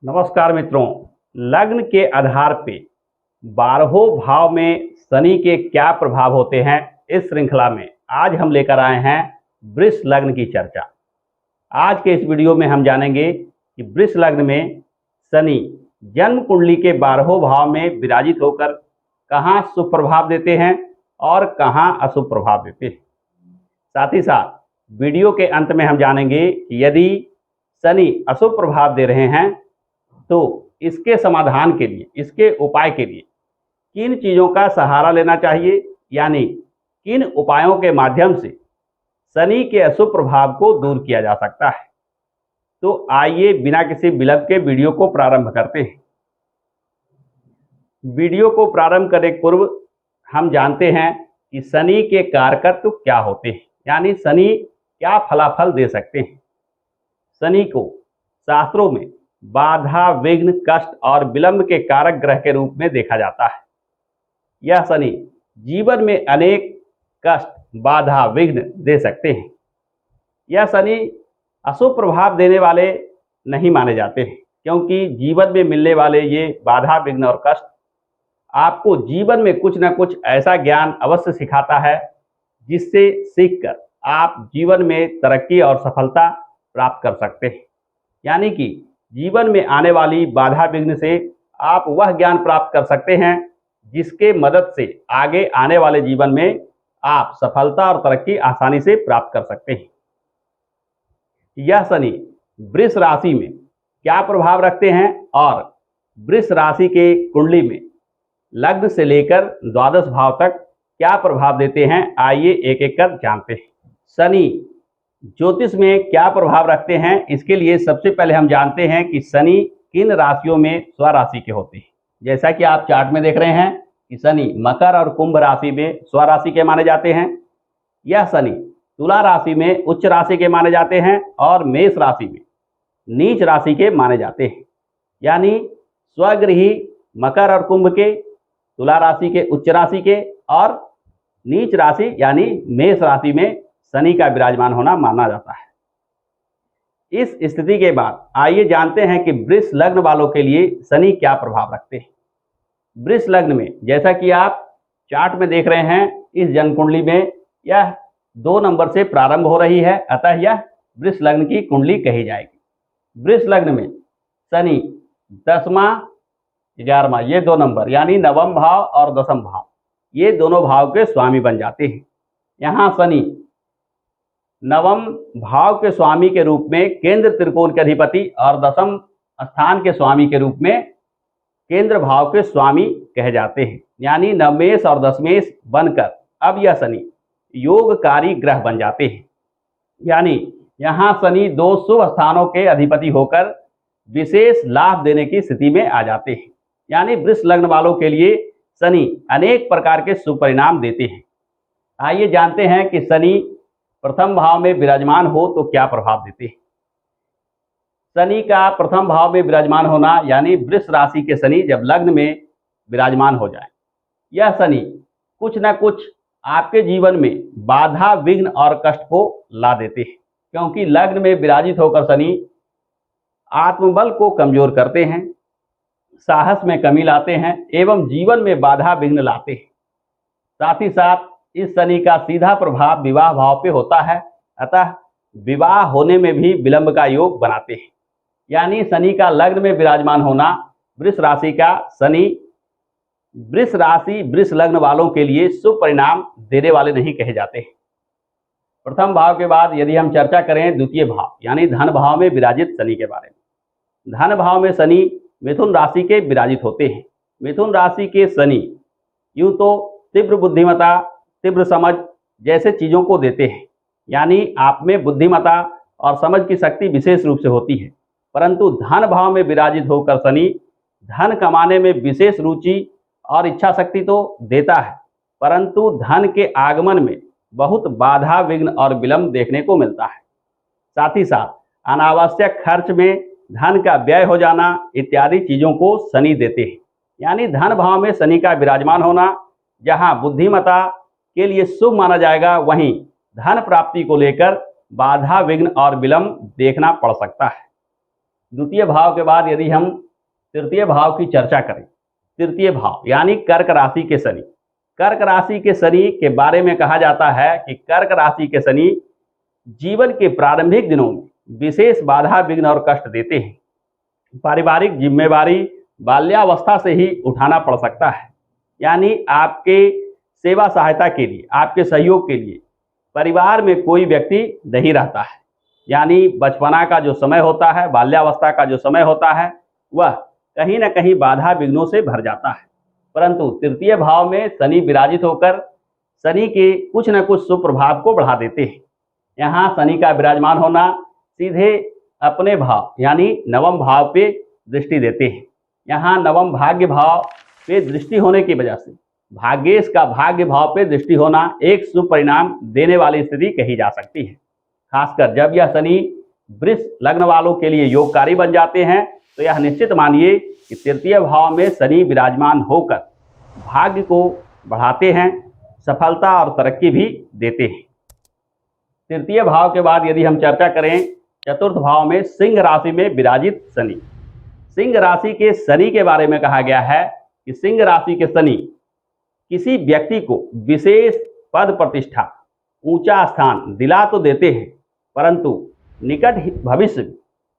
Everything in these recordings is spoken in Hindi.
नमस्कार मित्रों। लग्न के आधार पे 12हों भाव में शनि के क्या प्रभाव होते हैं, इस श्रृंखला में आज हम लेकर आए हैं वृष लग्न की चर्चा। आज के इस वीडियो में हम जानेंगे कि वृष लग्न में शनि जन्म कुंडली के 12हों भाव में विराजित होकर कहाँ शुभ प्रभाव देते हैं और कहाँ अशुभ प्रभाव देते हैं। साथ ही साथ वीडियो के अंत में हम जानेंगे कि यदि शनि अशुभ प्रभाव दे रहे हैं तो इसके समाधान के लिए, इसके उपाय के लिए किन चीज़ों का सहारा लेना चाहिए, यानी किन उपायों के माध्यम से शनि के अशुभ प्रभाव को दूर किया जा सकता है। तो आइए बिना किसी विलंब के वीडियो को प्रारंभ करते हैं। वीडियो को प्रारंभ करने के पूर्व हम जानते हैं कि शनि के कारकत्व क्या होते हैं, यानी शनि क्या फलाफल दे सकते हैं। शनि को शास्त्रों में बाधा, विघ्न, कष्ट और विलंब के कारक ग्रह के रूप में देखा जाता है। यह शनि जीवन में अनेक कष्ट, बाधा, विघ्न दे सकते हैं। यह शनि अशुभ प्रभाव देने वाले नहीं माने जाते हैं, क्योंकि जीवन में मिलने वाले ये बाधा, विघ्न और कष्ट आपको जीवन में कुछ न कुछ ऐसा ज्ञान अवश्य सिखाता है जिससे सीखकर आप जीवन में तरक्की और सफलता प्राप्त कर सकते हैं। यानी कि जीवन में आने वाली बाधा, विघ्न से आप वह ज्ञान प्राप्त कर सकते हैं जिसके मदद से आगे आने वाले जीवन में आप सफलता और तरक्की आसानी से प्राप्त कर सकते हैं। यह शनि वृष राशि में क्या प्रभाव रखते हैं और वृष राशि के कुंडली में लग्न से लेकर द्वादश भाव तक क्या प्रभाव देते हैं, आइए एक एक कर जानते हैं। शनि ज्योतिष में क्या प्रभाव रखते हैं, इसके लिए सबसे पहले हम जानते हैं कि शनि किन राशियों में स्वराशि के होते हैं। जैसा कि आप चार्ट में देख रहे हैं कि शनि मकर और कुंभ राशि में स्वराशि के माने जाते हैं। यह शनि तुला राशि में उच्च राशि के माने जाते हैं और मेष राशि में नीच राशि के माने जाते हैं। यानी स्वगृही मकर और कुंभ के, तुला राशि के उच्च राशि के और नीच राशि यानी मेष राशि में शनि का विराजमान होना माना जाता है। इस स्थिति के बाद आइए जानते हैं कि वृष लग्न वालों के लिए शनि क्या प्रभाव रखते हैं। वृष लग्न में जैसा कि आप चार्ट में देख रहे हैं, इस जन्म कुंडली में यह 2 नंबर से प्रारंभ हो रही है, अतः यह वृष लग्न की कुंडली कही जाएगी। वृष लग्न में शनि 10वां, 11वां ये 2 नंबर यानी नवम भाव और दसम भाव, ये दोनों भाव के स्वामी बन जाते हैं। यहाँ शनि नवम भाव के स्वामी के रूप में केंद्र त्रिकोण के अधिपति और दसम स्थान के स्वामी के रूप में केंद्र भाव के स्वामी कहे जाते हैं। यानी नवमेश और दशमेश बनकर अब यह शनि योगकारी ग्रह बन जाते हैं। यानी यहाँ शनि 2 शुभ स्थानों के अधिपति होकर विशेष लाभ देने की स्थिति में आ जाते हैं। यानी वृष लग्न वालों के लिए शनि अनेक प्रकार के शुभ परिणाम देते हैं। आइए जानते हैं कि शनि प्रथम भाव में विराजमान हो तो क्या प्रभाव देते हैं। शनि का प्रथम भाव में विराजमान होना यानी वृष राशि के शनि जब लग्न में विराजमान हो जाए, यह शनि कुछ न कुछ आपके जीवन में बाधा, विघ्न और कष्ट को ला देते हैं, क्योंकि लग्न में विराजित होकर शनि आत्मबल को कमजोर करते हैं, साहस में कमी लाते हैं एवं जीवन में बाधा, विघ्न लाते हैं। साथ ही साथ इस शनि का सीधा प्रभाव विवाह भाव पे होता है, अतः विवाह होने में भी विलंब का योग बनाते हैं। यानी शनि का लग्न में विराजमान होना वृष राशि का शनि वृष राशि, वृष लग्न वालों के लिए शुभ परिणाम देने वाले नहीं कहे जाते हैं। प्रथम भाव के बाद यदि हम चर्चा करें द्वितीय भाव यानी धन भाव में विराजित शनि के बारे में। धन भाव में शनि मिथुन राशि के विराजित होते हैं। मिथुन राशि के शनि यूं तो तीव्र बुद्धिमता, तीव्र समझ जैसे चीज़ों को देते हैं, यानी आप में बुद्धिमता और समझ की शक्ति विशेष रूप से होती है। परंतु धन भाव में विराजित होकर शनि धन कमाने में विशेष रुचि और इच्छा शक्ति तो देता है, परंतु धन के आगमन में बहुत बाधा, विघ्न और विलंब देखने को मिलता है। साथ ही साथ अनावश्यक खर्च में धन का व्यय हो जाना इत्यादि चीज़ों को शनि देते हैं। यानी धन भाव में शनि का विराजमान होना जहाँ बुद्धिमता के लिए शुभ माना जाएगा, वहीं धन प्राप्ति को लेकर बाधा, विघ्न और विलंब देखना पड़ सकता है। द्वितीय भाव के बाद यदि हम तृतीय भाव की चर्चा करें, तृतीय भाव यानी कर्क राशि के शनि। कर्क राशि के शनि के बारे में कहा जाता है कि कर्क राशि के शनि जीवन के प्रारंभिक दिनों में विशेष बाधा विघ्न और कष्ट देते हैं। पारिवारिक जिम्मेवारी बाल्यावस्था से ही उठाना पड़ सकता है, यानी आपके सेवा सहायता के लिए, आपके सहयोग के लिए परिवार में कोई व्यक्ति नहीं रहता है। यानी बचपना का जो समय होता है, बाल्यावस्था का जो समय होता है, वह कहीं ना कहीं बाधा विघ्नों से भर जाता है। परंतु तृतीय भाव में शनि विराजित होकर शनि के कुछ न कुछ सुप्रभाव को बढ़ा देते हैं। यहाँ शनि का विराजमान होना सीधे अपने भाव यानी नवम भाव पे दृष्टि देते हैं। यहाँ नवम भाग्य भाव पे दृष्टि होने की वजह से भाग्येश का भाग्य भाव पे दृष्टि होना एक शुभ परिणाम देने वाली स्थिति कही जा सकती है। खासकर जब यह शनि वृष लग्न वालों के लिए योगकारी बन जाते हैं तो यह निश्चित मानिए कि तृतीय भाव में शनि विराजमान होकर भाग्य को बढ़ाते हैं, सफलता और तरक्की भी देते हैं। तृतीय भाव के बाद यदि हम चर्चा करें चतुर्थ भाव में सिंह राशि में विराजित शनि। सिंह राशि के शनि के बारे में कहा गया है कि सिंह राशि के शनि किसी व्यक्ति को विशेष पद प्रतिष्ठा, ऊंचा स्थान दिला तो देते हैं, परंतु निकट भविष्य में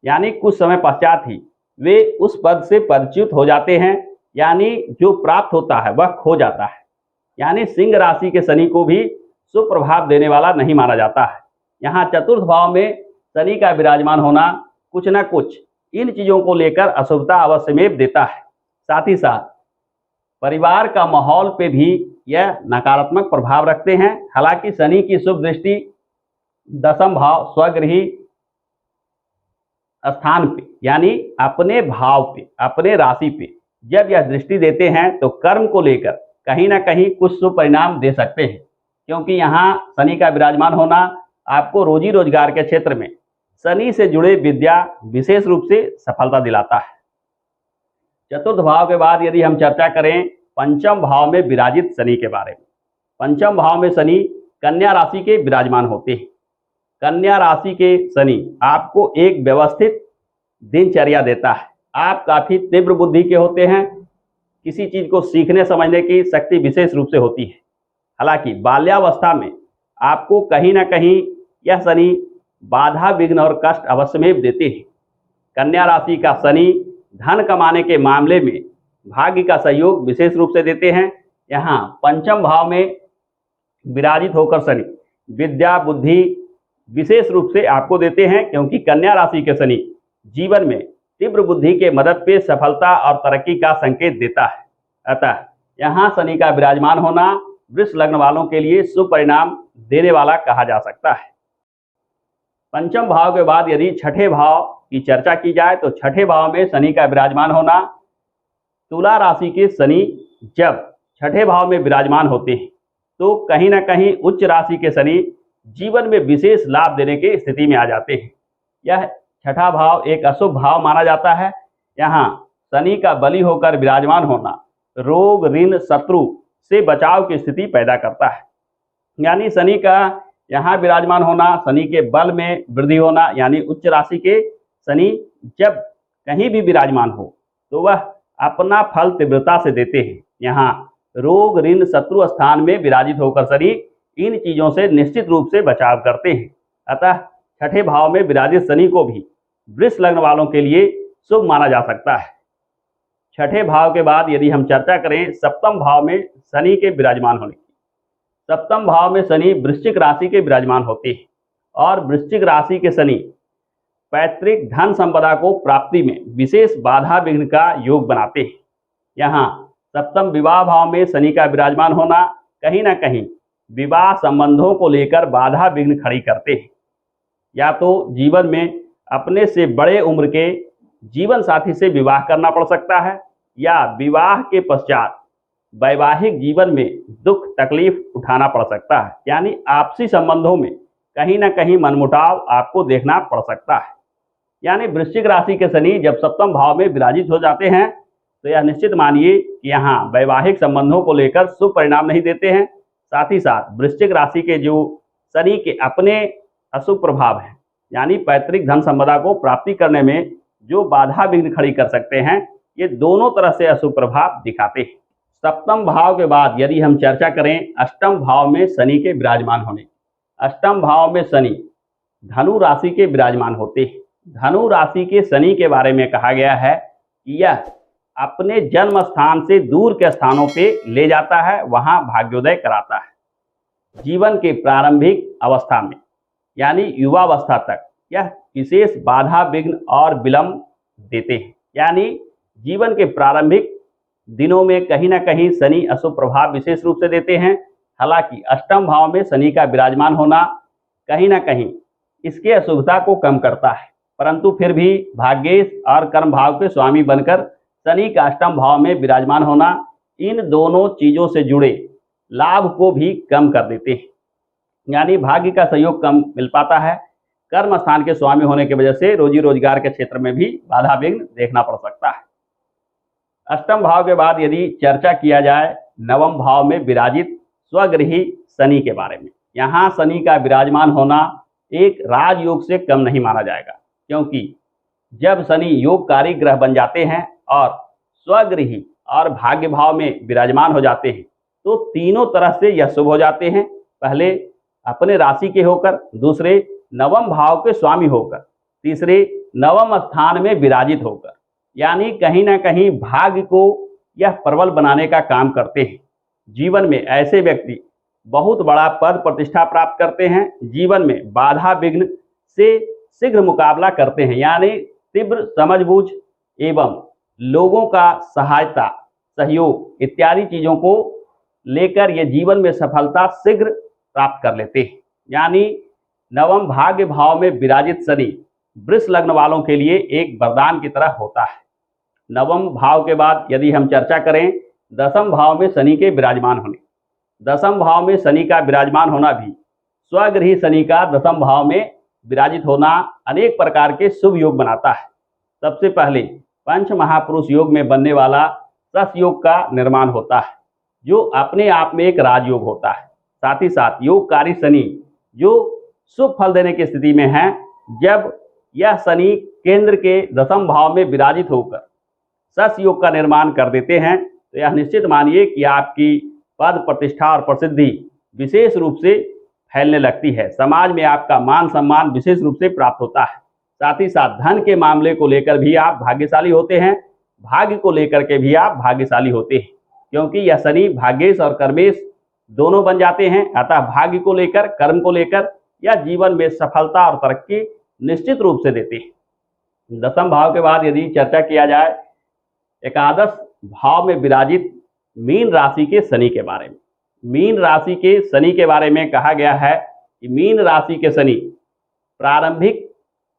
यानी कुछ समय पश्चात ही वे उस पद से परिचित हो जाते हैं, यानी जो प्राप्त होता है वह खो जाता है। यानी सिंह राशि के शनि को भी शुभ प्रभाव देने वाला नहीं माना जाता है। यहाँ चतुर्थ भाव में शनि का विराजमान होना कुछ न कुछ इन चीजों को लेकर अशुभता अवश्य में देता है। साथ ही साथ परिवार का माहौल पे भी यह नकारात्मक प्रभाव रखते हैं। हालांकि शनि की शुभ दृष्टि दसम भाव स्वगृही स्थान पे यानी अपने भाव पे, अपने राशि पे जब यह दृष्टि देते हैं तो कर्म को लेकर कहीं ना कहीं कुछ शुभ परिणाम दे सकते हैं, क्योंकि यहाँ शनि का विराजमान होना आपको रोजी रोजगार के क्षेत्र में शनि से जुड़े विद्या विशेष रूप से सफलता दिलाता है। चतुर्थ भाव के बाद यदि हम चर्चा करें पंचम भाव में विराजित शनि के बारे में। पंचम भाव में शनि कन्या राशि के विराजमान होते हैं। कन्या राशि के शनि आपको एक व्यवस्थित दिनचर्या देता है। आप काफी तीव्र बुद्धि के होते हैं, किसी चीज को सीखने समझने की शक्ति विशेष रूप से होती है। हालांकि बाल्यावस्था में आपको कहीं ना कहीं यह शनि बाधा विघ्न और कष्ट अवश्य में देते हैं। कन्या राशि का शनि धन कमाने के मामले में भाग्य का सहयोग विशेष रूप से देते हैं। यहाँ पंचम भाव में विराजित होकर शनि विद्या बुद्धि विशेष रूप से आपको देते हैं, क्योंकि कन्या राशि के शनि जीवन में तीव्र बुद्धि के मदद पे सफलता और तरक्की का संकेत देता है। अतः यहाँ शनि का विराजमान होना वृष लग्न वालों के लिए शुभ परिणाम देने वाला कहा जा सकता है। पंचम भाव के बाद यदि छठे भाव की चर्चा की जाए तो छठे भाव में शनि का विराजमान होना, तुला राशि के शनि जब छठे भाव में विराजमान होते हैं तो कहीं ना कहीं उच्च राशि के शनि जीवन में विशेष लाभ देने की स्थिति में आ जाते हैं। यह छठा भाव एक अशुभ भाव माना जाता है। यहाँ शनि का बलि होकर विराजमान होना रोग ऋण शत्रु से बचाव की स्थिति पैदा करता है। यानी शनि का यहाँ विराजमान होना, शनि के बल में वृद्धि होना, यानी उच्च राशि के शनि जब कहीं भी विराजमान हो तो वह अपना फल तीव्रता से देते हैं। यहाँ रोग ऋण शत्रु स्थान में विराजित होकर शनि इन चीजों से निश्चित रूप से बचाव करते हैं। अतः छठे भाव में विराजित शनि को भी वृष लग्न वालों के लिए शुभ माना जा सकता है। छठे भाव के बाद यदि हम चर्चा करें सप्तम भाव में शनि के विराजमान होने की। सप्तम भाव में शनि वृश्चिक राशि के विराजमान होते हैं और वृश्चिक राशि के शनि पैतृक धन संपदा को प्राप्ति में विशेष बाधा विघ्न का योग बनाते हैं। यहाँ सप्तम विवाह भाव में शनि का विराजमान होना कहीं ना कहीं विवाह संबंधों को लेकर बाधा विघ्न खड़ी करते हैं। या तो जीवन में अपने से बड़े उम्र के जीवन साथी से विवाह करना पड़ सकता है, या विवाह के पश्चात वैवाहिक जीवन में दुख तकलीफ उठाना पड़ सकता है। यानी आपसी संबंधों में कहीं ना कहीं मनमुटाव आपको देखना पड़ सकता है। यानी वृश्चिक राशि के शनि जब सप्तम भाव में विराजित हो जाते हैं तो यह निश्चित मानिए कि यहाँ वैवाहिक संबंधों को लेकर शुभ परिणाम नहीं देते हैं। साथ ही साथ वृश्चिक राशि के जो शनि के अपने अशुभ प्रभाव हैं, यानी पैतृक धन संपदा को प्राप्ति करने में जो बाधा विघ्न खड़ी कर सकते हैं, ये दोनों तरह से अशुभ प्रभाव दिखाते हैं। सप्तम भाव के बाद यदि हम चर्चा करें अष्टम भाव में शनि के विराजमान होने, अष्टम भाव में शनि धनु राशि के विराजमान होते हैं। धनु राशि के शनि के बारे में कहा गया है कि यह अपने जन्म स्थान से दूर के स्थानों पे ले जाता है, वहां भाग्योदय कराता है। जीवन के प्रारंभिक अवस्था में यानी युवावस्था तक यह विशेष बाधा विघ्न और विलंब देते हैं। यानी जीवन के प्रारंभिक दिनों में कहीं ना कहीं शनि अशुभ प्रभाव विशेष रूप से देते हैं। हालांकि अष्टम भाव में शनि का विराजमान होना कहीं ना कहीं इसके अशुभता को कम करता है, परंतु फिर भी भाग्येश और कर्म भाव के स्वामी बनकर शनि का अष्टम भाव में विराजमान होना इन दोनों चीजों से जुड़े लाभ को भी कम कर देते हैं। यानी भाग्य का सहयोग कम मिल पाता है। कर्म स्थान के स्वामी होने की वजह से रोजी रोजगार के क्षेत्र में भी बाधा विघ्न देखना पड़ सकता है। अष्टम भाव के बाद यदि चर्चा किया जाए नवम भाव में विराजित स्वगृही शनि के बारे में, यहाँ शनि का विराजमान होना एक राजयोग से कम नहीं माना जाएगा, क्योंकि जब शनि योगकारी ग्रह बन जाते हैं और स्वगृही और भाग्य भाव में विराजमान हो जाते हैं तो तीनों तरह से यह शुभ हो जाते हैं। पहले अपने राशि के होकर, दूसरे नवम भाव के स्वामी होकर, तीसरे नवम स्थान में विराजित होकर, यानी कहीं ना कहीं भाग्य को यह प्रबल बनाने का काम करते हैं। जीवन में ऐसे व्यक्ति बहुत बड़ा पद प्रतिष्ठा प्राप्त करते हैं, जीवन में बाधा विघ्न से शीघ्र मुकाबला करते हैं, यानी तीव्र समझबूझ एवं लोगों का सहायता सहयोग इत्यादि चीजों को लेकर ये जीवन में सफलता शीघ्र प्राप्त कर लेते हैं। यानी नवम भाग्य भाव में विराजित शनि वृष लग्न वालों के लिए एक वरदान की तरह होता है। नवम भाव के बाद यदि हम चर्चा करें दसम भाव में शनि के विराजमान होने, दसम भाव में शनि का विराजमान होना भी स्वगृही शनि का दसम भाव में विराजित होना अनेक प्रकार के शुभ योग बनाता है। सबसे पहले पंच महापुरुष योग में बनने वाला सस योग का निर्माण होता है, जो अपने आप में एक राजयोग होता है। साथ ही साथ योगकारी शनि जो शुभ फल देने की स्थिति में है, जब यह शनि केंद्र के दसम भाव में विराजित होकर सस योग का निर्माण कर देते हैं तो यह निश्चित मानिए कि आपकी पद प्रतिष्ठा और प्रसिद्धि विशेष रूप से फैलने लगती है। समाज में आपका मान सम्मान विशेष रूप से प्राप्त होता है। साथ ही साथ धन के मामले को लेकर भी आप भाग्यशाली होते हैं, भाग्य को लेकर के भी आप भाग्यशाली होते हैं, क्योंकि यह शनि भाग्येश और कर्मेश दोनों बन जाते हैं। अतः भाग्य को लेकर, कर्म को लेकर यह जीवन में सफलता और तरक्की निश्चित रूप से देते हैं। दसम भाव के बाद यदि चर्चा किया जाए एकादश भाव में विराजित मीन राशि के शनि के बारे में, मीन राशि के शनि के बारे में कहा गया है कि मीन राशि के शनि प्रारंभिक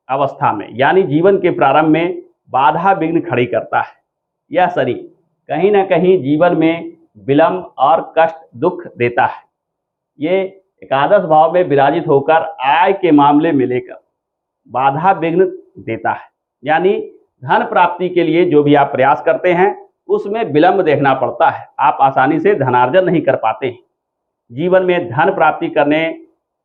अवस्था में यानी जीवन के प्रारंभ में बाधा विघ्न खड़ी करता है। यह शनि कहीं ना कहीं जीवन में विलंब और कष्ट दुख देता है। ये एकादश भाव में विराजित होकर आय के मामले में लेकर बाधा विघ्न देता है, यानी धन प्राप्ति के लिए जो भी आप प्रयास करते हैं उसमें विलंब देखना पड़ता है, आप आसानी से धनार्जन नहीं कर पाते हैं। जीवन में धन प्राप्ति करने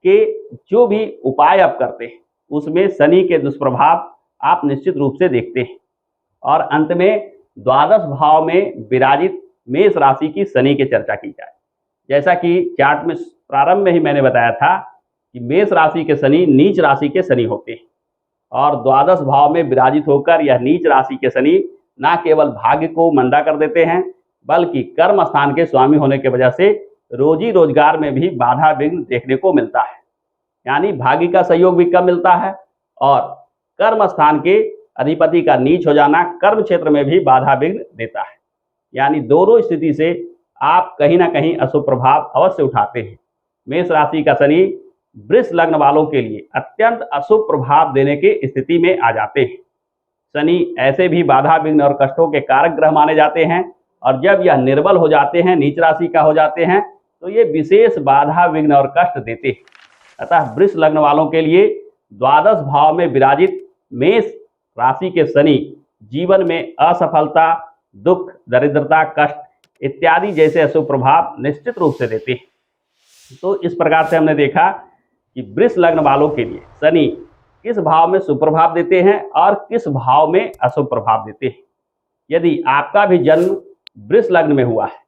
के जो भी उपाय आप करते हैं उसमें शनि के दुष्प्रभाव आप निश्चित रूप से देखते हैं। और अंत में द्वादश भाव में विराजित मेष राशि की शनि की चर्चा की जाए। जैसा कि चार्ट में प्रारंभ में ही मैंने बताया था कि मेष राशि के शनि नीच राशि के शनि होते हैं और द्वादश भाव में विराजित होकर यह नीच राशि के शनि न केवल भाग्य को मंदा कर देते हैं बल्कि कर्म स्थान के स्वामी होने की वजह से रोजी रोजगार में भी बाधा विघ्न देखने को मिलता है। यानी भाग्य का सहयोग भी कम मिलता है और कर्म स्थान के अधिपति का नीच हो जाना कर्म क्षेत्र में भी बाधा विघ्न देता है। यानी दोनों स्थिति से आप कहीं ना कहीं अशुभ प्रभाव अवश्य उठाते हैं। मेष राशि का शनि वृष लग्न वालों के लिए अत्यंत अशुभ प्रभाव देने की स्थिति में आ जाते हैं। शनि ऐसे भी बाधा विघ्न और कष्टों के कारक ग्रह माने जाते हैं और जब यह निर्बल हो जाते हैं, नीच राशि का हो जाते हैं, तो ये विशेष बाधा विघ्न और कष्ट देते हैं। अतः वृष लग्न वालों के लिए द्वादश भाव में विराजित मेष राशि के शनि जीवन में असफलता, दुख, दरिद्रता, कष्ट इत्यादि जैसे अशुभ प्रभाव निश्चित रूप से देते हैं। तो इस प्रकार से हमने देखा कि वृष लग्न वालों के लिए शनि किस भाव में शुभ प्रभाव देते हैं और किस भाव में अशुभ प्रभाव देते हैं। यदि आपका भी जन्म वृष लग्न में हुआ है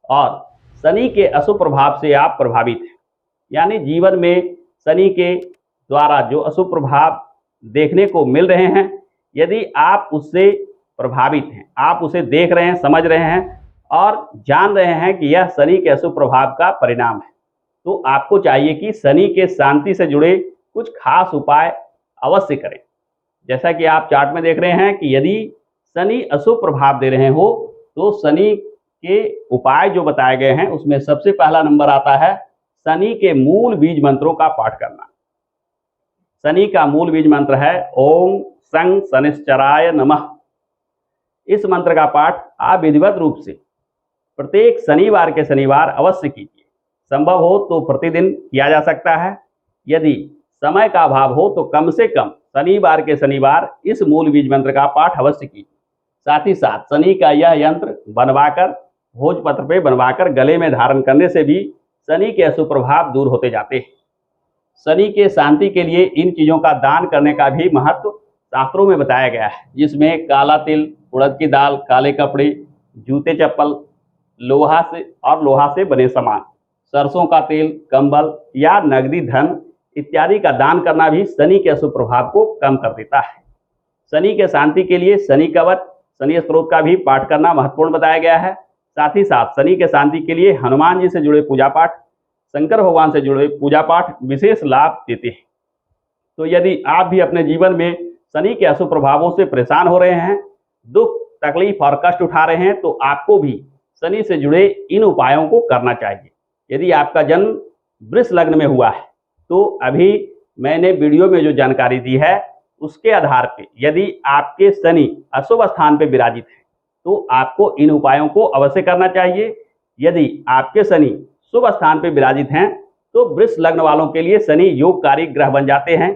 और शनि के अशुभ प्रभाव से आप प्रभावित हैं, यानी जीवन में शनि के द्वारा जो अशुभ प्रभाव देखने को मिल रहे हैं, यदि आप उससे प्रभावित हैं, आप उसे देख रहे हैं, समझ रहे हैं और जान रहे हैं कि यह शनि के अशुभ प्रभाव का परिणाम है, तो आपको चाहिए कि शनि के शांति से जुड़े कुछ खास उपाय अवश्य करें। जैसा कि आप चार्ट में देख रहे हैं कि यदि शनि अशुभ प्रभाव दे रहे हो तो शनि के उपाय जो बताए गए हैं उसमें सबसे पहला नंबर आता है शनि के मूल बीज मंत्रों का पाठ करना। शनि का मूल बीज मंत्र है ओम सं शनिश्चराय नमः। इस मंत्र का पाठ आप विधिवत रूप से प्रत्येक शनिवार के शनिवार अवश्य कीजिए। संभव हो तो प्रतिदिन किया जा सकता है। यदि समय का अभाव हो तो कम से कम शनिवार के शनिवार इस मूल बीज मंत्र का पाठ अवश्य कीजिए। साथ ही साथ शनि का यह यंत्र बनवाकर भोजपत्र पे बनवाकर गले में धारण करने से भी शनि के अशुभ प्रभाव दूर होते जाते हैं। शनि के शांति के लिए इन चीज़ों का दान करने का भी महत्व शास्त्रों में बताया गया है, जिसमें काला तिल, उड़द की दाल, काले कपड़े, जूते चप्पल, लोहा से बने सामान, सरसों का तेल, कंबल या नगदी धन इत्यादि का दान करना भी शनि के अशुभ प्रभाव को कम कर देता है। शनि के शांति के लिए शनि कवच, शनि स्त्रोत का भी पाठ करना महत्वपूर्ण बताया गया है। साथ ही साथ शनि के शांति के लिए हनुमान जी से जुड़े पूजा पाठ, शंकर भगवान से जुड़े पूजा पाठ विशेष लाभ देते हैं। तो यदि आप भी अपने जीवन में शनि के अशुभ प्रभावों से परेशान हो रहे हैं, दुख, तकलीफ और कष्ट उठा रहे हैं, तो आपको भी शनि से जुड़े इन उपायों को करना चाहिए। यदि आपका जन्म वृष लग्न में हुआ है तो अभी मैंने वीडियो में जो जानकारी दी है उसके आधार पे यदि आपके शनि अशुभ स्थान पे विराजित है तो आपको इन उपायों को अवश्य करना चाहिए। यदि आपके शनि शुभ स्थान पे विराजित हैं तो वृष लग्न वालों के लिए शनि योगकारी ग्रह बन जाते हैं।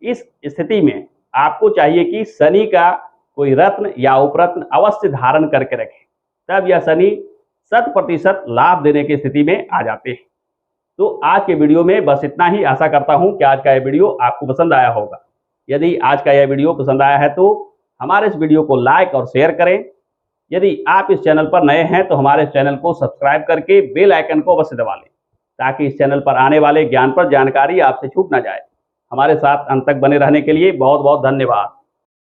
इस स्थिति में आपको चाहिए कि शनि का कोई रत्न या उपरत्न अवश्य धारण करके रखें, तब यह शनि 100% लाभ देने की स्थिति में आ जाते हैं। तो आज के वीडियो में बस इतना ही। आशा करता हूं कि आज का यह वीडियो आपको पसंद आया होगा। यदि आज का यह वीडियो पसंद आया है तो हमारे इस वीडियो को लाइक और शेयर करें। यदि आप इस चैनल पर नए हैं तो हमारे चैनल को सब्सक्राइब करके बेल आइकन को अवश्य दबा लें, ताकि इस चैनल पर आने वाले ज्ञानप्रद जानकारी आपसे छूट ना जाए। हमारे साथ अंत तक बने रहने के लिए बहुत बहुत धन्यवाद।